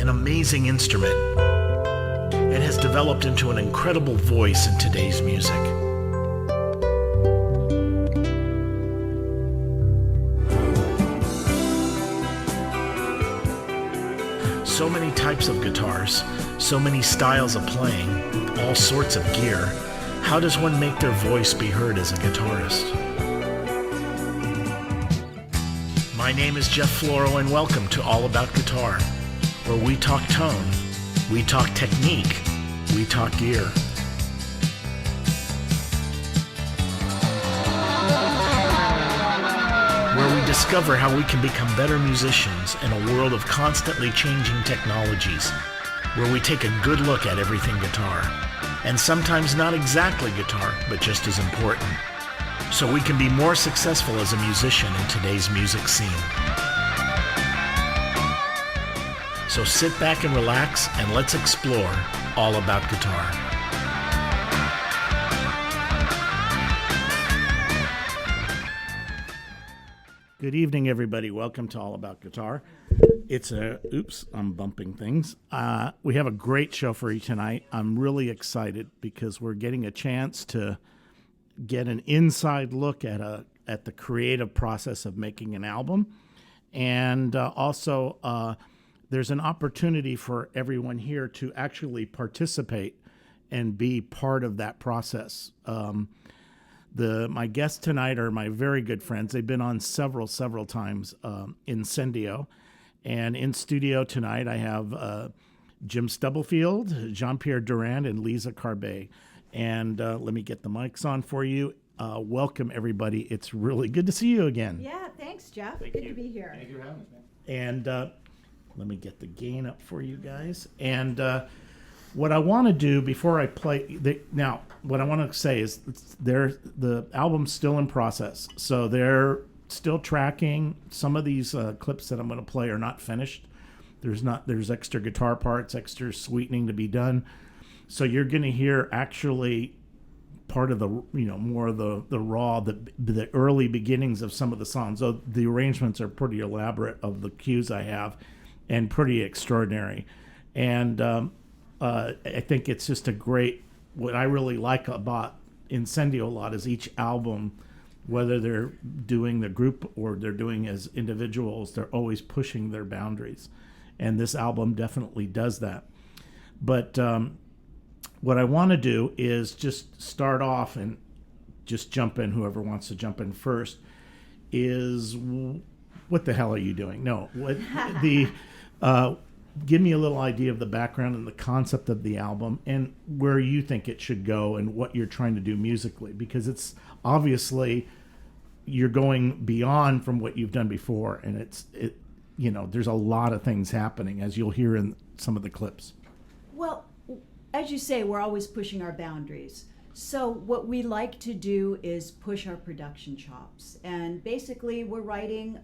an amazing instrument. It has developed into an incredible voice in today's music. So many types of guitars, so many styles of playing, all sorts of gear. How does one make their voice be heard as a guitarist? My name is Jeff Floro, and welcome to All About Guitar, where we talk tone, we talk technique, we talk gear. Where we discover how we can become better musicians in a world of constantly changing technologies. Where we take a good look at everything guitar, and sometimes not exactly guitar, but just as important, so we can be more successful as a musician in today's music scene. So sit back and relax, and let's explore all about guitar. Good evening, everybody. Welcome to All About Guitar. I'm bumping things. We have a great show for you tonight. I'm really excited because we're getting a chance to get an inside look at the creative process of making an album. And also, there's an opportunity for everyone here to actually participate and be part of that process. My guests tonight are my very good friends. They've been on several times, Incendio. And in studio tonight, I have Jim Stubblefield, Jean-Pierre Durand, and Liza Carbe. And let me get the mics on for you. Welcome, everybody. It's really good to see you again. Yeah, thanks, Jeff. Thank good you. to be here. Thank you for having us, man. And let me get the gain up for you guys. And what I want to do before I play... what I want to say is the album's still in process. So they're still tracking. Some of these clips that I'm going to play are not finished. There's extra guitar parts, extra sweetening to be done. So you're going to hear actually part of the, more of the raw, the early beginnings of some of the songs. So the arrangements are pretty elaborate of the cues I have and pretty extraordinary. And I think it's just what I really like about Incendio a lot is each album, whether they're doing the group or they're doing as individuals, they're always pushing their boundaries. And this album definitely does that. But what I want to do is just start off and just jump in, whoever wants to jump in first, is what the hell are you doing? No, give me a little idea of the background and the concept of the album and where you think it should go and what you're trying to do musically, because it's obviously you're going beyond from what you've done before, and there's a lot of things happening, as you'll hear in some of the clips. Well, as you say, we're always pushing our boundaries. So what we like to do is push our production chops, and basically we're writing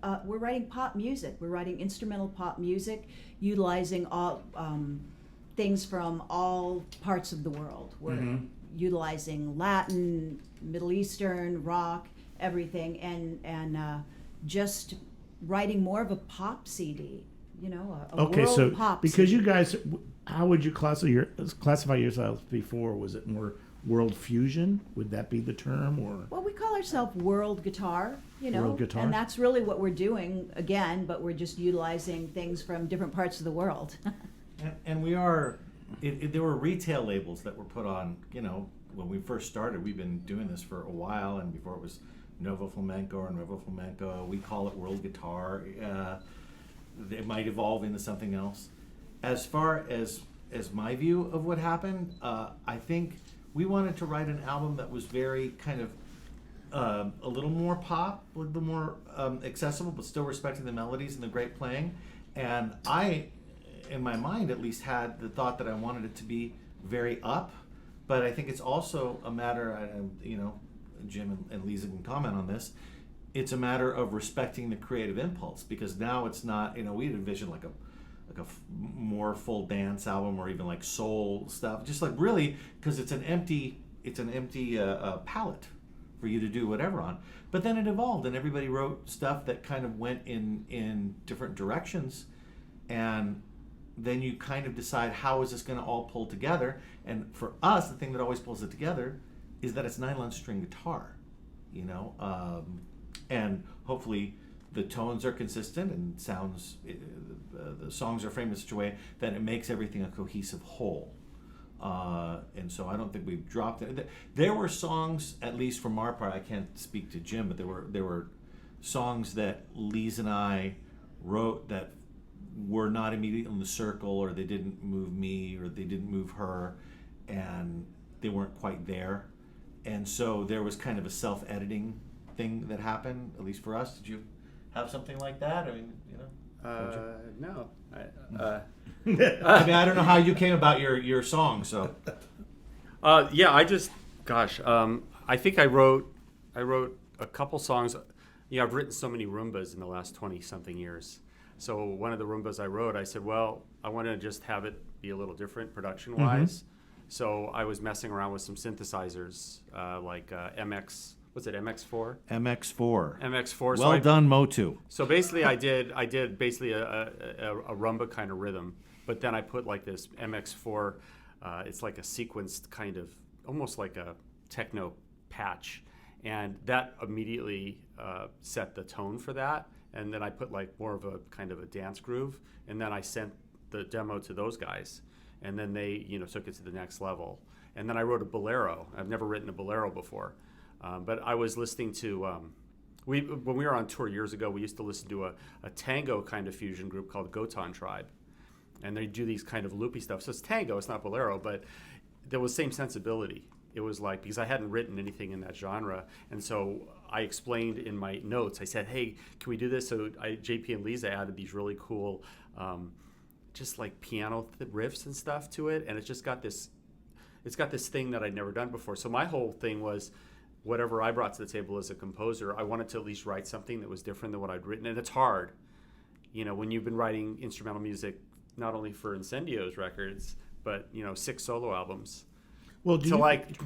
pop music. We're writing instrumental pop music, utilizing all things from all parts of the world. We're utilizing Latin, Middle Eastern, rock, everything, and just writing more of a pop CD. A world pop because CD. you guys, how would you classify yourselves before? Was it more world fusion? Would that be the term? Or Well, we call ourselves world guitar, World guitar. and that's really what we're doing again, but we're just utilizing things from different parts of the world. And we are, there were retail labels that were put on, when we first started. We've been doing this for a while, and before it was Novo Flamenco or Nuevo Flamenco. We call it world guitar. It might evolve into something else. As far as my view of what happened, I think we wanted to write an album that was very kind of a little more pop, a little more accessible, but still respecting the melodies and the great playing. And I, in my mind at least, had the thought that I wanted it to be very up. But I think it's also a matter, Jim and Liza can comment on this, it's a matter of respecting the creative impulse, because now it's not, we had envisioned like a more full dance album or even like soul stuff, just like really, because it's an empty palette for you to do whatever on. But then it evolved, and everybody wrote stuff that kind of went in different directions, and then you kind of decide, how is this going to all pull together? And for us, the thing that always pulls it together is that it's nylon string guitar, and hopefully the tones are consistent and the songs are framed in such a way that it makes everything a cohesive whole. And so I don't think we've dropped it. There were songs, at least from our part, I can't speak to Jim, but there were songs that Liza and I wrote that were not immediately in the circle, or they didn't move me, or they didn't move her, and they weren't quite there. And so there was kind of a self-editing thing that happened, at least for us. Did you have something like that? I mean, No. I mean, I don't know how you came about your song, so. Yeah, I think I wrote a couple songs. I've written so many Roombas in the last 20-something years. So one of the Roombas I wrote, I said, well, I want to just have it be a little different production-wise. Mm-hmm. So I was messing around with some synthesizers, like MX, was it MX4? MX4. MX4. Well done, Motu. So basically I did basically a rumba kind of rhythm, but then I put like this MX4, it's like a sequenced kind of, almost like a techno patch. And that immediately set the tone for that. And then I put like more of a kind of a dance groove. And then I sent the demo to those guys. And then they, took it to the next level. And then I wrote a bolero. I've never written a bolero before. But I was listening to, when we were on tour years ago, we used to listen to a tango kind of fusion group called Gotan Tribe. And they do these kind of loopy stuff. So it's tango, it's not bolero, but there was the same sensibility. It was like, because I hadn't written anything in that genre. And so I explained in my notes, I said, hey, can we do this? So JP and Liza added these really cool, just like piano riffs and stuff to it. And it's got this thing that I'd never done before. So my whole thing was, whatever I brought to the table as a composer, I wanted to at least write something that was different than what I'd written. And it's hard, when you've been writing instrumental music, not only for Incendio's records, but, 6 solo albums. Well,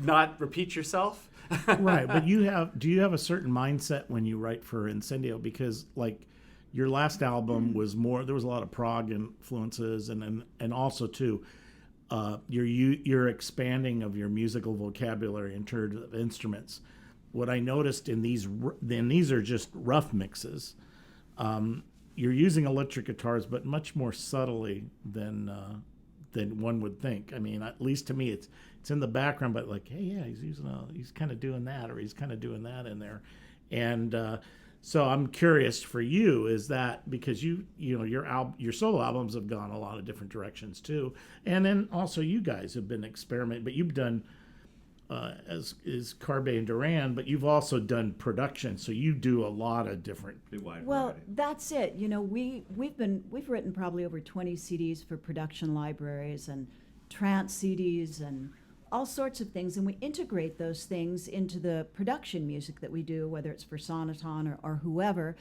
not repeat yourself? Right, but do you have a certain mindset when you write for Incendio? Because like your last album was there was a lot of prog influences, and also too, you're expanding of your musical vocabulary in terms of instruments. What I noticed in these are just rough mixes. You're using electric guitars, but much more subtly than one would think. I mean, at least to me, it's in the background, but like, hey, yeah, he's kind of doing that, or he's kind of doing that in there, and so I'm curious for you, is that because your solo albums have gone a lot of different directions too, and then also you guys have been experimenting, but you've done as is Carbe and Durand, but you've also done production, so you do a lot of different. Well, that's it. We've written probably over 20 CDs for production libraries and trance CDs and all sorts of things, and we integrate those things into the production music that we do, whether it's for Sonaton or whoever.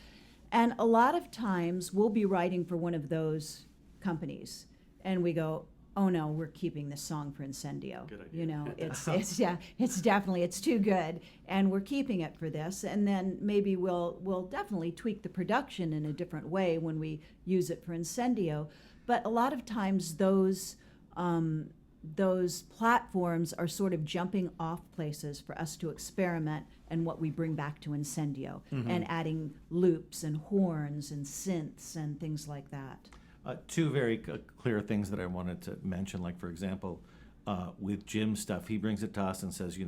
And a lot of times we'll be writing for one of those companies, and we go, oh no, we're keeping this song for Incendio. Good idea. It's too good, and we're keeping it for this. And then maybe we'll definitely tweak the production in a different way when we use it for Incendio. But a lot of times those platforms are sort of jumping off places for us to experiment and what we bring back to Incendio, and adding loops and horns and synths and things like that. Two very clear things that I wanted to mention, like for example, with Jim's stuff, he brings it to us and says,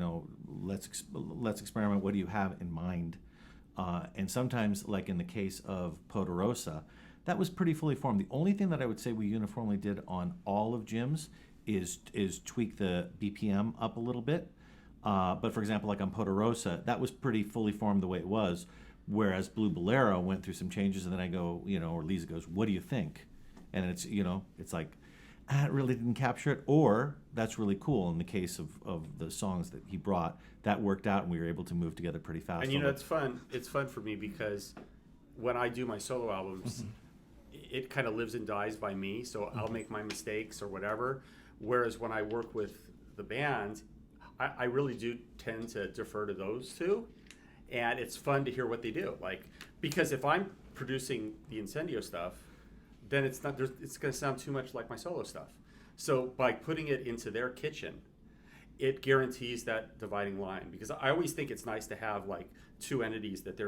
let's experiment. What do you have in mind? And sometimes, like in the case of Poderosa, that was pretty fully formed. The only thing that I would say we uniformly did on all of Jim's is tweak the BPM up a little bit. But for example, like on Poderosa, that was pretty fully formed the way it was. Whereas Blue Bolero went through some changes, and then I go, or Liza goes, what do you think? And it's, it's like, it really didn't capture it, or that's really cool. In the case of the songs that he brought, that worked out, and we were able to move together pretty fast. And it's fun. It's fun for me because when I do my solo albums, it kind of lives and dies by me. So I'll make my mistakes or whatever. Whereas when I work with the band, I really do tend to defer to those two. And it's fun to hear what they do. Like, because if I'm producing the Incendio stuff, then it's not. It's going to sound too much like my solo stuff. So by putting it into their kitchen, it guarantees that dividing line, because I always think it's nice to have like two entities that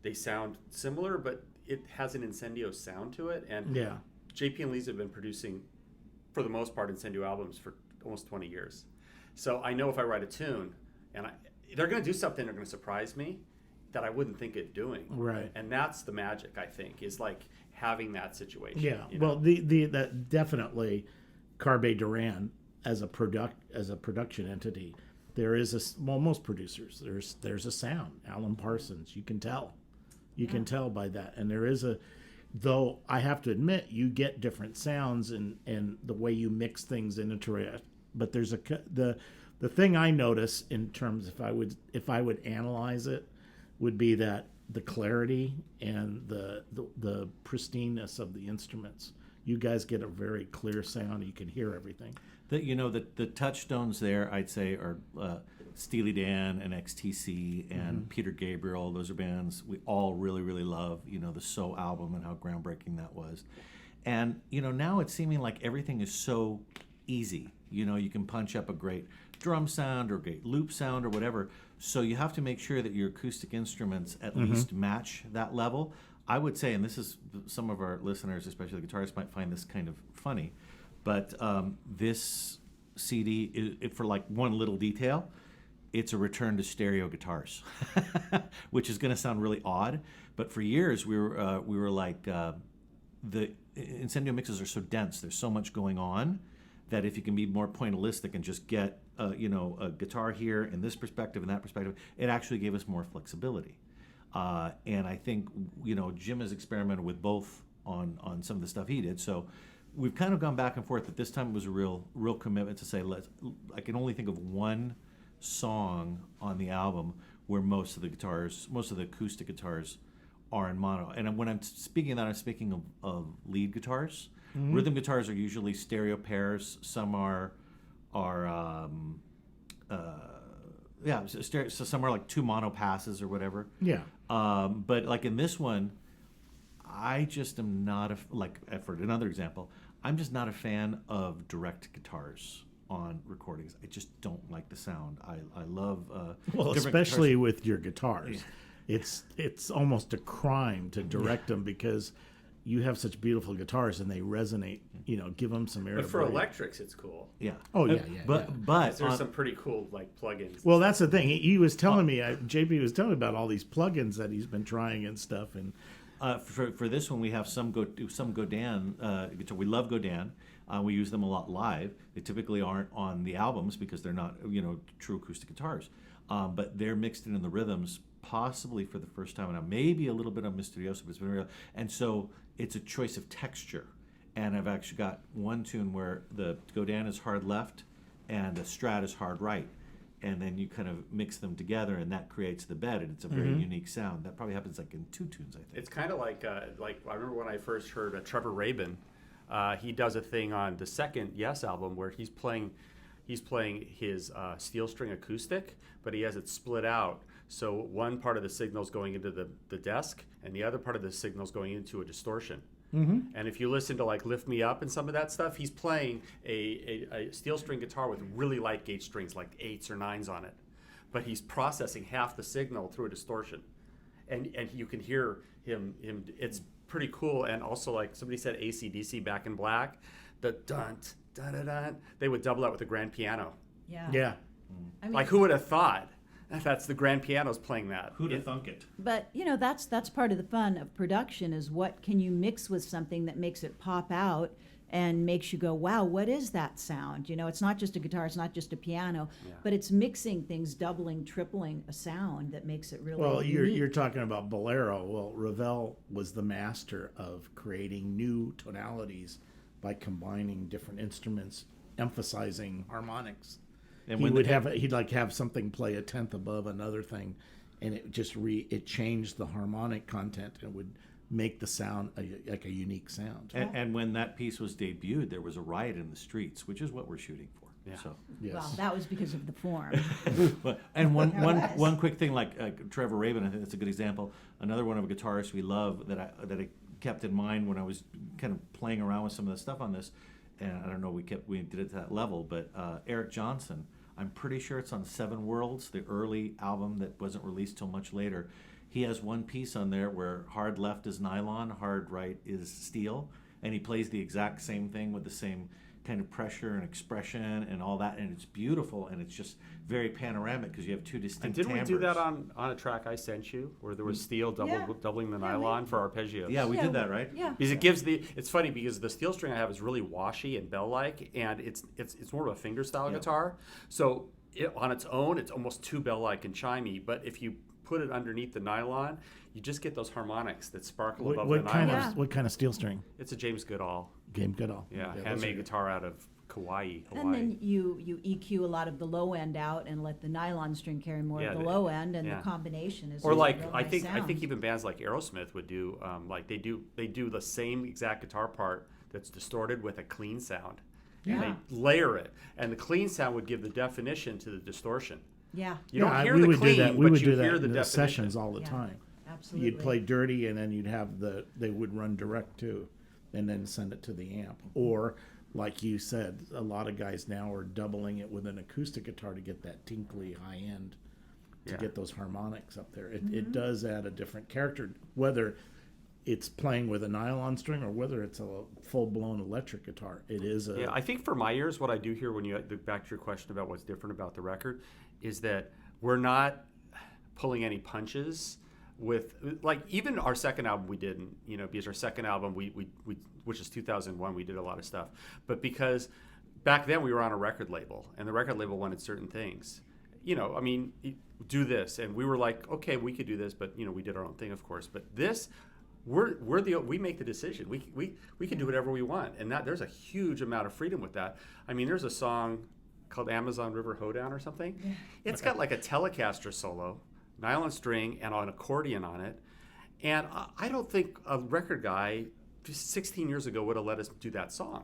they sound similar, but it has an Incendio sound to it. And Yeah. JP and Liza have been producing, for the most part, Incendio albums for almost 20 years. So I know if I write a tune and they're going to do something, they're going to surprise me that I wouldn't think of doing. Right. And that's the magic, I think, is like having that situation. Yeah. you know? Well, that definitely Carbe Durand as a production entity. There is most producers. There's a sound. Alan Parsons. You can tell. You can tell by that. And there is though I have to admit, you get different sounds and the way you mix things in a but there's the thing I notice in terms if I would analyze it would be that the clarity and the pristineness of the instruments. You guys get a very clear sound. You can hear everything. The touchstones there, I'd say, are Steely Dan and XTC and Peter Gabriel. Those are bands we all really, really love. The So album and how groundbreaking that was. And, now it's seeming like everything is so easy. You can punch up a great drum sound or great loop sound or whatever. So you have to make sure that your acoustic instruments at least match that level. I would say, and this is some of our listeners, especially the guitarists, might find this kind of funny, but this CD, for like one little detail, it's a return to stereo guitars, which is going to sound really odd. But for years, we were like, the Incendio mixes are so dense, there's so much going on, that if you can be more pointillistic and just get a guitar here in this perspective and that perspective, it actually gave us more flexibility. And I think Jim has experimented with both on some of the stuff he did. So we've kind of gone back and forth, but this time it was a real commitment to say I can only think of one song on the album where most of the acoustic guitars are in mono. And when I'm speaking of that, I'm speaking of lead guitars. Mm-hmm. Rhythm guitars are usually stereo pairs. Some are so some are like two mono passes or whatever. Yeah. But like in this one, I just am not for another example, I'm just not a fan of direct guitars on recordings. I just don't like the sound. I love especially with your guitars. Yeah. It's almost a crime to direct them because you have such beautiful guitars and they resonate. Give them some air. But for electrics, it's cool. Yeah. Oh yeah. But there's some pretty cool plugins. Well, that's the thing. He was telling me, JP was telling me about all these plugins that he's been trying and stuff. And for this one, we have some Godin guitar. We love Godin. We use them a lot live. They typically aren't on the albums because they're not true acoustic guitars. But they're mixed in the rhythms, possibly for the first time now. Maybe a little bit of Misterioso, but it's been real. And so it's a choice of texture. And I've actually got one tune where the Godin is hard left and the Strat is hard right. And then you kind of mix them together and that creates the bed, and it's a very unique sound. That probably happens like in two tunes, I think. It's kind of like I remember when I first heard Trevor Rabin, he does a thing on the second Yes album where he's playing his steel string acoustic, but he has it split out. So one part of the signal's going into the desk and the other part of the signal's going into a distortion. Mm-hmm. And if you listen to like Lift Me Up and some of that stuff, he's playing a steel string guitar with really light gauge strings, like 8s or 9s on it. But he's processing half the signal through a distortion. And you can hear him. It's pretty cool. And also, like somebody said, AC/DC Back in Black, the dun dun dun dun. They would double that with the grand piano. Yeah. yeah. I mean, Like who would have thought? That's the grand piano's playing that. Who'd have thunk it? But that's part of the fun of production is what can you mix with something that makes it pop out and makes you go, wow, what is that sound? It's not just a guitar, it's not just a piano, but it's mixing things, doubling, tripling a sound that makes it really unique. You're talking about Bolero. Well, Ravel was the master of creating new tonalities by combining different instruments, emphasizing harmonics. And he'd have something play a tenth above another thing, and it just it changed the harmonic content and would make the sound like a unique sound. And when that piece was debuted, there was a riot in the streets, which is what we're shooting for. Yeah. So Yes. Well, that was because of the form. And one quick thing, like Trevor Rabin, I think that's a good example. Another one of a guitarist we love that I kept in mind when I was kind of playing around with some of the stuff on this, and I don't know, we did it to that level, but Eric Johnson, I'm pretty sure it's on Seven Worlds, the early album that wasn't released till much later. He has one piece on there where hard left is nylon, hard right is steel, and he plays the exact same thing with the same kind of pressure and expression and all that, and it's beautiful, and it's just very panoramic because you have two And distinct didn't timbres. we do that on a track I sent you where there was steel doubling the nylon for arpeggios? Yeah, we Yeah, did that, right? Yeah. Because it gives it's funny because the steel string I have is really washy and bell-like, and it's more of a fingerstyle guitar. So on its own, it's almost too bell-like and chimey. But if you put it underneath the nylon, you just get those harmonics that sparkle above the nylon. What kind of steel string? It's a James Goodall, Game Goodall. handmade those are- guitar out of Kauai, And Hawaii. then you EQ a lot of the low end out and let the nylon string carry more of the low end, and the combination is Or just a like real I nice think sound. even bands like Aerosmith would do like they do the same exact guitar part that's distorted with a clean sound. And Yeah. they layer it, and the clean sound would give the definition to the distortion. Yeah, You don't hear we the would clean, do that. We but would you do that hear in the the definition. sessions all the Yeah. time. absolutely. You'd play dirty, and then you'd have they would run direct to, and then send it to the amp. Or, like you said, a lot of guys now are doubling it with an acoustic guitar to get that tinkly high end, to get those harmonics up there. It does add a different character, whether it's playing with a nylon string or whether it's a full blown electric guitar. It is a Yeah, I think for my ears, what I do hear when you back to your question about what's different about the record is that we're not pulling any punches with, like, even our second album we didn't, because our second album we which is 2001, we did a lot of stuff, but because back then we were on a record label and the record label wanted certain things. Do this, and we were like, okay, we could do this, but we did our own thing, of course. But this, we make the decision. We can do whatever we want, and that there's a huge amount of freedom with that. There's a song called Amazon River Hoedown or something. Yeah. It's got like a Telecaster solo, nylon string, and an accordion on it. And I don't think a record guy 16 years ago would have let us do that song.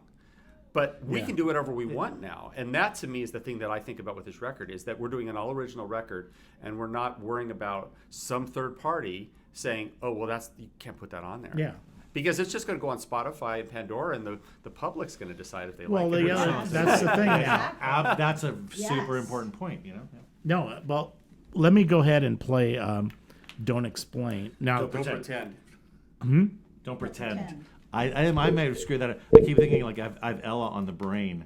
But we can do whatever we want now. And that, to me, is the thing that I think about with this record, is that we're doing an all-original record, and we're not worrying about some third party saying, oh, well, you can't put that on there. Yeah. Because it's just going to go on Spotify and Pandora, and the public's going to decide if they well, like it or not. that's the thing. That's a super Yes. important point, No, well, let me go ahead and play Don't Explain. Now, Don't pretend. Don't pretend. pretend. I might have screwed that up. I keep thinking like I've Ella on the brain.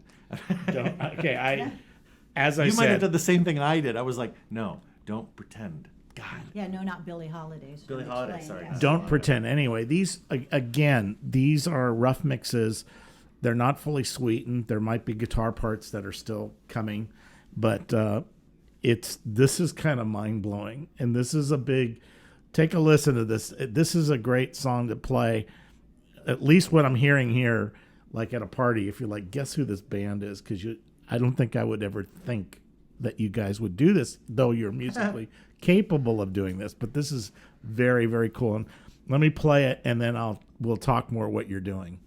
okay, as I You might have said, done the same thing I did. I was like, no, don't pretend. God. Yeah, no, not Billie Holiday's. Billie Don't Holiday, explain, sorry. yes. don't pretend. Anyway, these are rough mixes. They're not fully sweetened. There might be guitar parts that are still coming, but this is kind of mind blowing, and this is a big. Take a listen to this. This is a great song to play. At least what I'm hearing here, like at a party, if you're like, guess who this band is? Because I don't think I would ever think that you guys would do this, though you're musically capable of doing this. But this is very, very cool. And let me play it, and then we'll talk more what you're doing.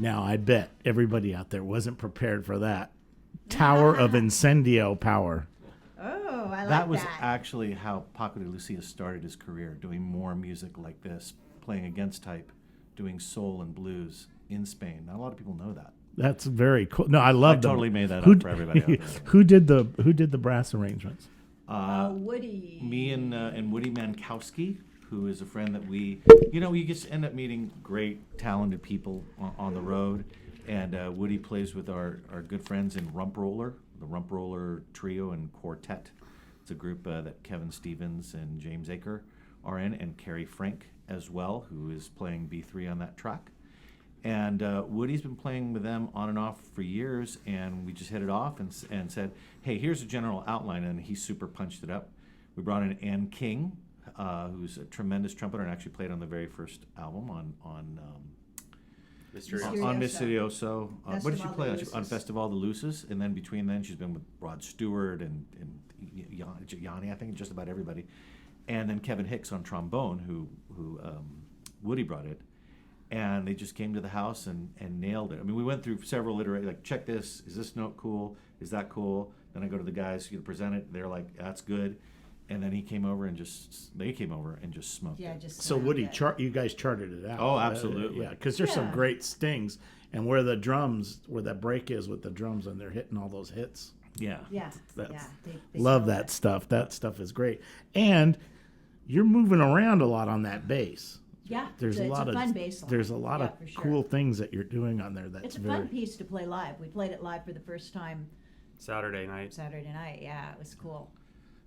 Now, I bet everybody out there wasn't prepared for that. Tower of Incendio power. Oh, I like That was actually how Paco de Lucia started his career, doing more music like this, playing against type, doing soul and blues in Spain. Not a lot of people know that. That's very cool. No, I love I them. totally made that up for everybody out there. Who did the brass arrangements? Woody. Me and Woody Mankowski, who is a friend that we just end up meeting great, talented people on the road. And Woody plays with our good friends in Rump Roller, the Rump Roller Trio and Quartet. It's a group that Kevin Stevens and James Aker are in, and Carrie Frank as well, who is playing B3 on that track. And Woody's been playing with them on and off for years, and we just hit it off and said, hey, here's a general outline, and he super punched it up. We brought in Ann King, who's a tremendous trumpeter and actually played on the very first album on Misterioso. What did she play on? On Festival de Luces, and then between then she's been with Rod Stewart and Yanni, I think, just about everybody. And then Kevin Hicks on trombone, who Woody brought in. And they just came to the house and nailed it. I mean, we went through several iterations, like, check this, is this note cool? Is that cool? Then I go to the guys who present it, they're like, that's good. And then they came over and just smoked Yeah, it. just So Woody, you guys charted it out. Oh, absolutely. Yeah, because there's some Yeah. great stings, and where that break is with the drums, and they're hitting all those hits. Yeah. Yeah. That's- They Love sell that it. stuff. That stuff is great, and you're moving around a lot on that bass. Yeah, There's it's a lot of fun bass line. there's a lot Yeah, of for sure. cool things that you're doing on there. That's It's a very fun piece to play live. We played it live for the first time Saturday night. Saturday night. Yeah, it was cool.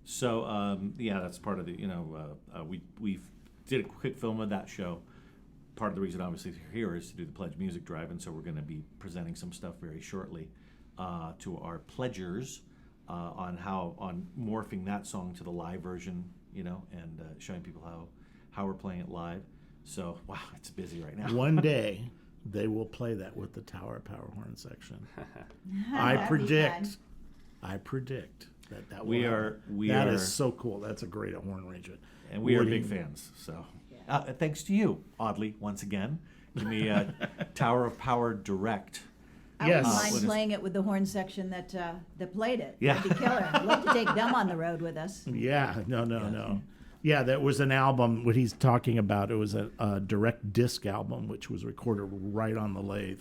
So that's part of the we did a quick film of that show. Part of the reason, obviously, here is to do the Pledge Music Drive, and so we're going to be presenting some stuff very shortly to our pledgers on morphing that song to the live version, and showing people how we're playing it live. So wow, it's busy right now. One day they will play that with the Tower Power Horn section. I That'd be predict that We will are- happen. we That are- is so cool. That's a great horn arrangement. And we are Woody- big fans. So thanks to you, oddly, once again. Give me Tower of Power Direct. I Yes. wouldn't What mind is- playing it with the horn section that played it. Yeah. That'd be killer. I'd love to take them on the road with us. Yeah, no. Yeah, that was an album. What he's talking about, it was a direct disc album, which was recorded right on the lathe,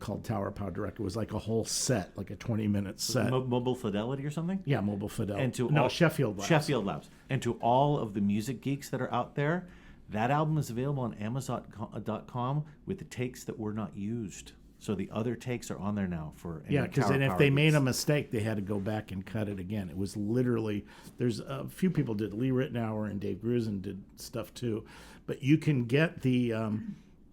called Tower Power Direct. It was like a whole set, like a 20-minute set. Mobile Fidelity or something? Yeah, Mobile Fidelity. And to no, all, Sheffield Labs. Sheffield Labs. And to all of the music geeks that are out there, that album is available on Amazon.com with the takes that were not used. So the other takes are on there now for any Yeah, because Tower then if Power they made geeks. a mistake, they had to go back and cut it again. It was literally, there's a few people did. Lee Ritenour and Dave Grusin did stuff too. But you can get the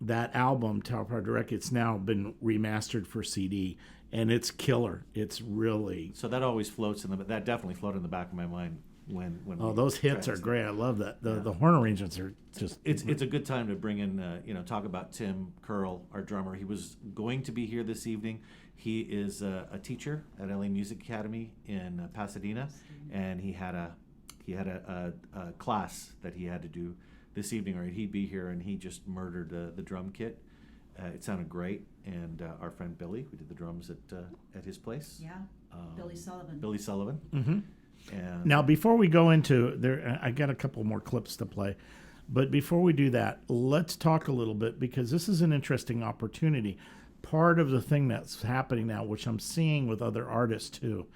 that album, Tower Power Direct. It's now been remastered for CD, and it's killer. It's really... So that always floats that definitely floated in the back of my mind when Oh, we those hits tried are to- great. I love that. The horn arrangements are just... It's a good time to bring in, talk about Tim Curl, our drummer. He was going to be here this evening. He is a teacher at LA Music Academy in Pasadena, and he had a class that he had to do this evening, or he'd be here, and he just murdered the drum kit. It sounded great, and our friend Billy, who did the drums at his place. Yeah, Billy Sullivan. Billy Sullivan. Mhm. And Now, before we go into there, I got a couple more clips to play. But before we do that, let's talk a little bit, because this is an interesting opportunity. Part of the thing that's happening now, which I'm seeing with other artists too,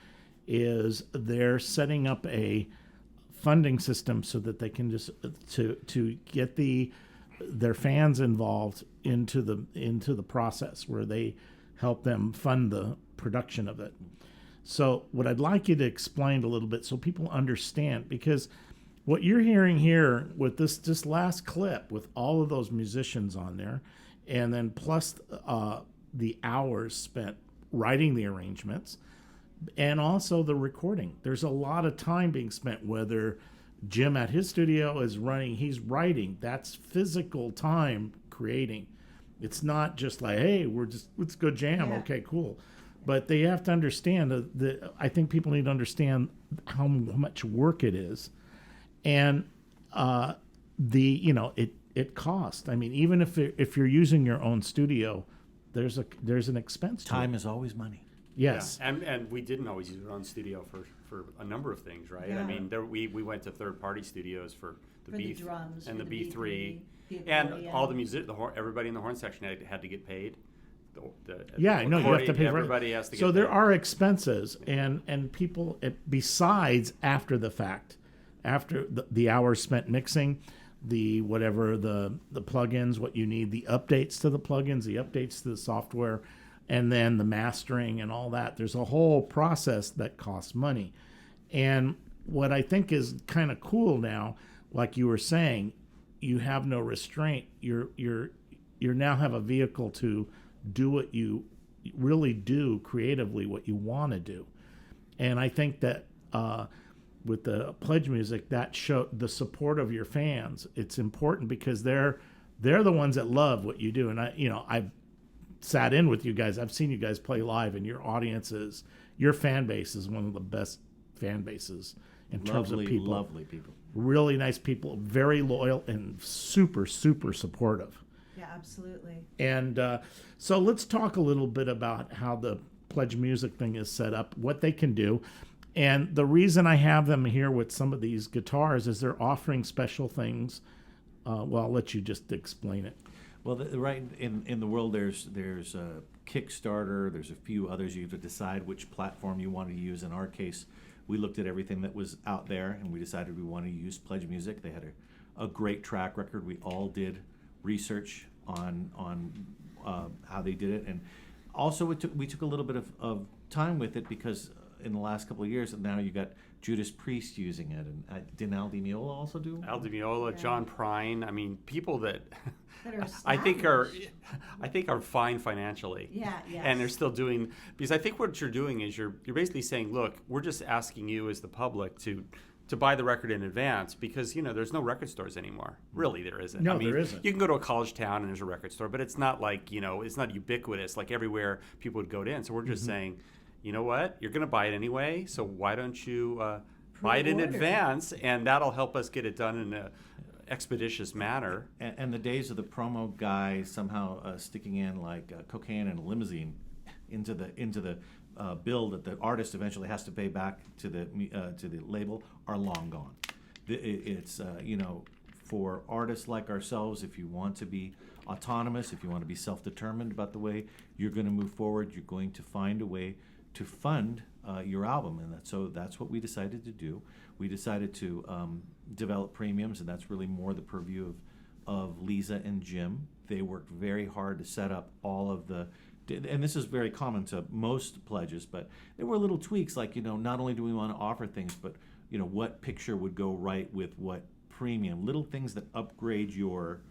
is they're setting up a funding system so that they can just to get their fans involved into the process, where they help them fund the production of it. So what I'd like you to explain a little bit so people understand, because what you're hearing here with this last clip with all of those musicians on there, and then plus the hours spent writing the arrangements and also the recording. There's a lot of time being spent, whether Jim at his studio is running, he's writing. That's physical time creating. It's not just like, hey, let's go jam. Yeah. Okay, cool. But they have to understand I think people need to understand how much work it is, and it costs. I mean, even if you're using your own studio, there's an expense to Time it. is always money. Yes. Yeah. And we didn't always use our own studio for a number of things, right? Yeah. I mean, we went to third-party studios for the For the B drums, and for the the B3, B3, and accordion. all the music. Everybody in the horn section had to get paid. Yeah, I know you have to pay for Everybody has to get So paid. there are expenses, and people besides after the fact, after the hours spent mixing, the whatever the plugins, what you need, the updates to the plugins, the updates to the software, and then the mastering and all that. There's a whole process that costs money, and what I think is kind of cool now, like you were saying, you have no restraint. You now have a vehicle to do what you really do creatively, what you want to do. And I think that with the pledge music, that show the support of your fans. It's important because they're the ones that love what you do. And I've sat in with you guys. I've seen you guys play live, and your fan base is one of the best fan bases in terms of people. Lovely people. Really nice people, very loyal and super, super supportive. Yeah, absolutely. And so let's talk a little bit about how the pledge music thing is set up, what they can do. And the reason I have them here with some of these guitars is they're offering special things. Well, I'll let you just explain it. Well, right in the world, there's a Kickstarter. There's a few others. You have to decide which platform you want to use. In our case, we looked at everything that was out there, and we decided we want to use Pledge Music. They had a great track record. We all did research on how they did it, and also we took a little bit of time with it because in the last couple of years, now you got Judas Priest using it, and didn't Al Di Meola also do? Al Di Meola, Yeah. John Prine. I mean, people that That are I think are established. fine financially. Yeah, yes. And they're still doing, because I think what you're doing is you're basically saying, look, we're just asking you as the public to buy the record in advance because there's no record stores anymore. Really, there isn't. No, I mean, there isn't. You can go to a college town and there's a record store, but it's not like it's not ubiquitous like everywhere people would go in. So we're just saying, you know what, you're going to buy it anyway, so why don't you buy it in Pre-order. advance, and that'll help us get it done in a expeditious manner. And the days of the promo guy somehow sticking in like cocaine in a limousine into the bill that the artist eventually has to pay back to the label are long gone. It's for artists like ourselves, if you want to be autonomous, if you want to be self-determined about the way you're going to move forward, you're going to find a way to fund your album, and that's what we decided to do. We decided to develop premiums, and that's really more the purview of Liza and Jim. They worked very hard to set up all of the, and this is very common to most pledges, but there were little tweaks like, not only do we want to offer things, but, what picture would go right with what premium, little things that upgrade your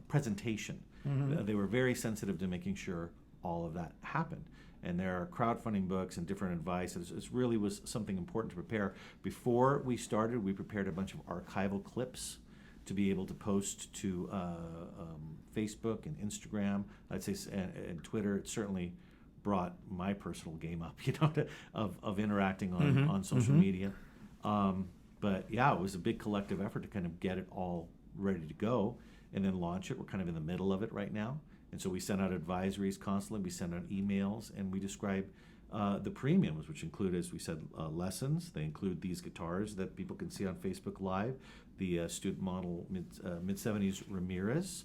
presentation. They were very sensitive to making sure all of that happened. And there are crowdfunding books and different advice. It really was something important to prepare. Before we started, we prepared a bunch of archival clips to be able to post to Facebook and Instagram, I'd say, and Twitter. It certainly brought my personal game up, of interacting on social media. But yeah, it was a big collective effort to kind of get it all ready to go and then launch it. We're kind of in the middle of it right now. And so we send out advisories constantly. We send out emails, and we describe the premiums, which include, as we said, lessons. They include these guitars that people can see on Facebook Live, the student model mid-70s Ramirez,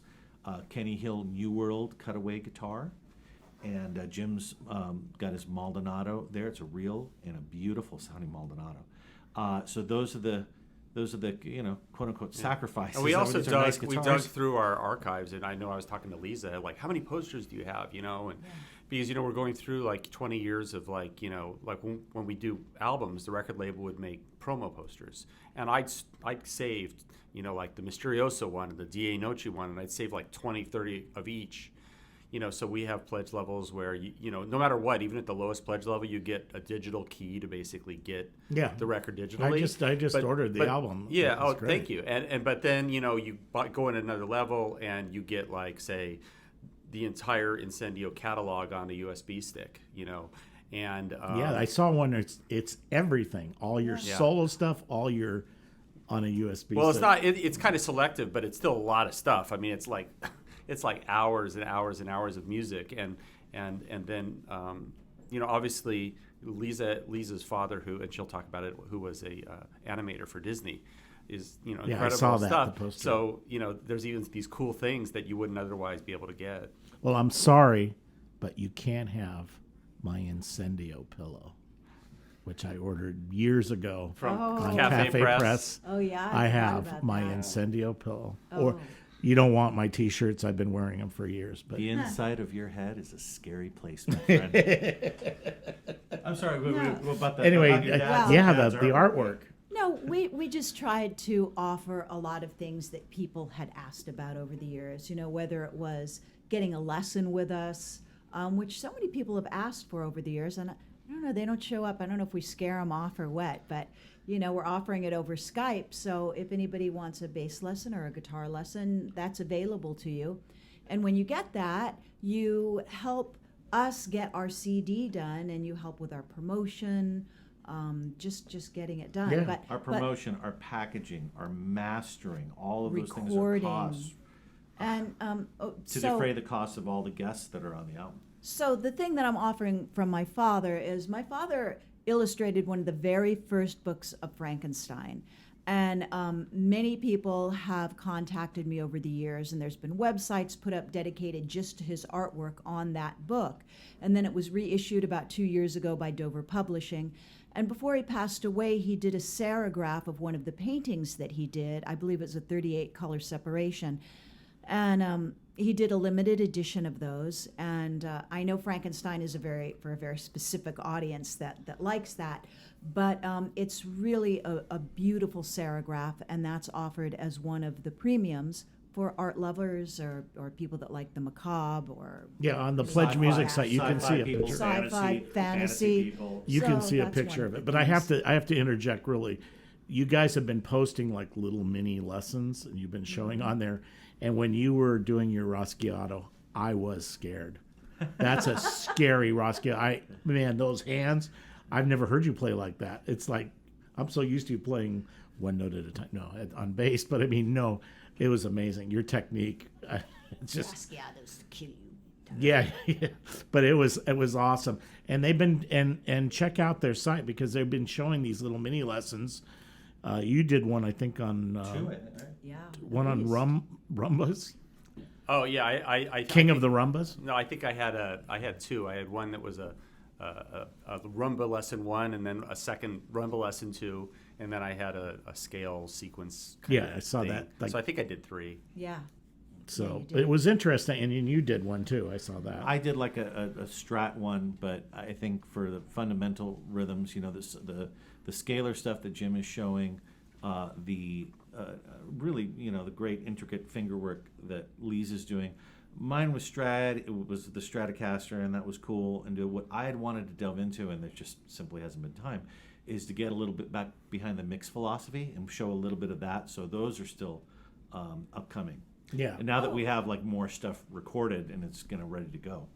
Kenny Hill New World cutaway guitar, and Jim's got his Maldonado there. It's a real and a beautiful sounding Maldonado. So those are the quote unquote sacrifices. And we also These are nice dug guitars. through our archives, and I know I was talking to Liza, like, how many posters do you have, and because we're going through like 20 years of like when we do albums, the record label would make promo posters, and I'd saved like the Misterioso one and the Da Noche one, and I'd save like 20, 30 of each. So we have pledge levels where no matter what, even at the lowest pledge level, you get a digital key to basically get the record digitally. I just ordered the album. Yeah. It was Oh, great. thank you. But then you go in another level and you get like, say, the entire Incendio catalog on a USB stick. And Yeah, I saw one. It's everything, all your Yeah. solo stuff, all your on a USB. Well, it's stick. not. It's kind of selective, but it's still a lot of stuff. I mean, it's like. it's like hours and hours and hours of music, and then obviously Liza's father, and she'll talk about it, who was a animator for Disney, is incredible I saw that, stuff. the poster. So there's even these cool things that you wouldn't otherwise be able to get. Well, I'm sorry, but you can't have my Incendio pillow, which I ordered years ago From on Cafe Press. Oh yeah, I forgot have about my that. Incendio pillow. Oh. Or you don't want my T-shirts. I've been wearing them for years. But The inside of your head is a scary place, my friend. I'm sorry. What about that? anyway, about your dad's- yeah, dad's the artwork. No, we just tried to offer a lot of things that people had asked about over the years. Whether it was getting a lesson with us, which so many people have asked for over the years, and I don't know, they don't show up. I don't know if we scare them off or what, but we're offering it over Skype. So if anybody wants a bass lesson or a guitar lesson, that's available to you. And when you get that, you help us get our CD done, and you help with our promotion. Just getting it done. Yeah. But Our promotion, our packaging, our mastering, all of those things are recording. costs And to defray the cost of all the guests that are on the album. so the thing that I'm offering from my father is my father illustrated one of the very first books of Frankenstein. And many people have contacted me over the years, and there's been websites put up dedicated just to his artwork on that book. And then it was reissued about 2 years ago by Dover Publishing. And before he passed away, he did a serograph of one of the paintings that he did. I believe it's a 38 color separation. And he did a limited edition of those. And I know Frankenstein is for a very specific audience that likes that. But it's really a beautiful serograph, and that's offered as one of the premiums for art lovers or people that like the macabre or Yeah, on the Pledge Sci-fi- Music site, you can sci-fi see a people, picture. Sci-fi, fantasy. people. You can So see a that's picture one of of it. the But I things. have to interject really. You guys have been posting like little mini lessons, and you've been showing on there. And when you were doing your Raschiato, I was scared. That's a scary Raschiato. Man, those hands. I've never heard you play like that. It's like I'm so used to you playing one note at a time. No, on bass, but I mean, no, it was amazing. Your technique, it's just Raschiatos to kill you. yeah, but it was awesome. And they've been and check out their site because they've been showing these little mini lessons. You did one, I think, on Two, I think, right? Yeah. one on rumbas, Oh yeah, I King of the Rumbas. No, I think I had two. I had one that was a rumba lesson 1, and then a second rumba lesson 2, and then I had a scale sequence. Yeah, I saw that. Like, So I think I did 3. Yeah. so you did. it was interesting, and you did one too. I saw that. I did like a strat one, but I think for the fundamental rhythms, the scalar stuff that Jim is showing, really, the great intricate finger work that Liza's doing. Mine was Strat. It was the Stratocaster, and that was cool. And what I had wanted to delve into, and there just simply hasn't been time, is to get a little bit back behind the mix philosophy and show a little bit of that. So those are still upcoming. Yeah. And now that we have like more stuff recorded and it's ready to go.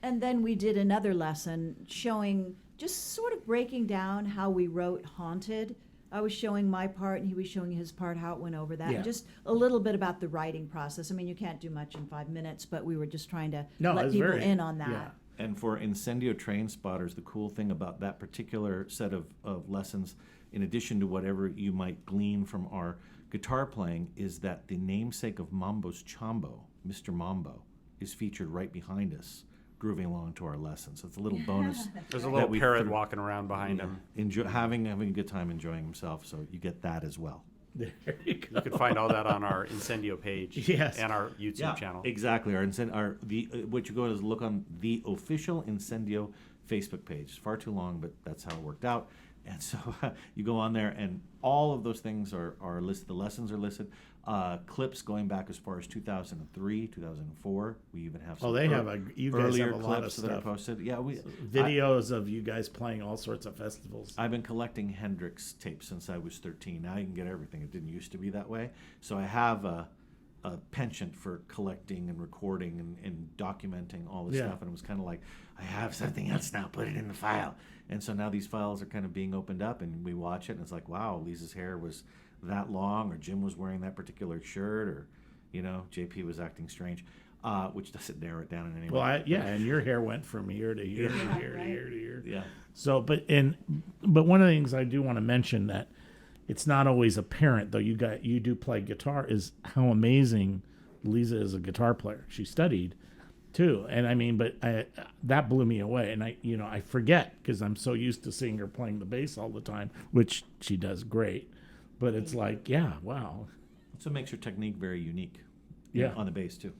And then we did another lesson showing, just sort of breaking down how we wrote Haunted. I was showing my part and he was showing his part, how it went over that. Yeah. And just a little bit about the writing process. I mean, you can't do much in 5 minutes, but we were just trying to No, let it's people very- in on that. yeah. And for Incendio Train Spotters, the cool thing about that particular set of lessons, in addition to whatever you might glean from our guitar playing, is that the namesake of Mambo's Chambo, Mr. Mambo, is featured right behind us, grooving along to our lesson. So it's a little bonus. There's a that little we parrot threw- walking around behind him. having a good time enjoying himself, so you get that as well. There you go. You can find all that on our Incendio page Yes. and our YouTube channel. Exactly. What you go is look on the official Incendio Facebook page. It's far too long, but that's how it worked out. And so you go on there, and all of those things are listed. The lessons are listed. Clips going back as far as 2003, 2004. We even have some They have you guys earlier have a lot of clips that are stuff. posted. Yeah, Videos of you guys playing all sorts of festivals. I've been collecting Hendrix tapes since I was 13. Now you can get everything. It didn't used to be that way. So I have a penchant for collecting and recording and documenting all this Yeah. stuff. And it was kind of like, I have something else now, put it in the file. And so now these files are kind of being opened up, and we watch it, and it's like, wow, Lisa's hair was that long, or Jim was wearing that particular shirt, or JP was acting strange. which doesn't narrow it down in any Well, way. and your hair went from here to here to here to right. here to here. Yeah. So, but one of the things I do want to mention that it's not always apparent, though you do play guitar, is how amazing Liza is a guitar player. She studied too, and I mean, but that blew me away, and I forget because I'm so used to seeing her playing the bass all the time, which she does great. But it's like, yeah, wow, So it makes her technique very unique. Yeah. On the bass too.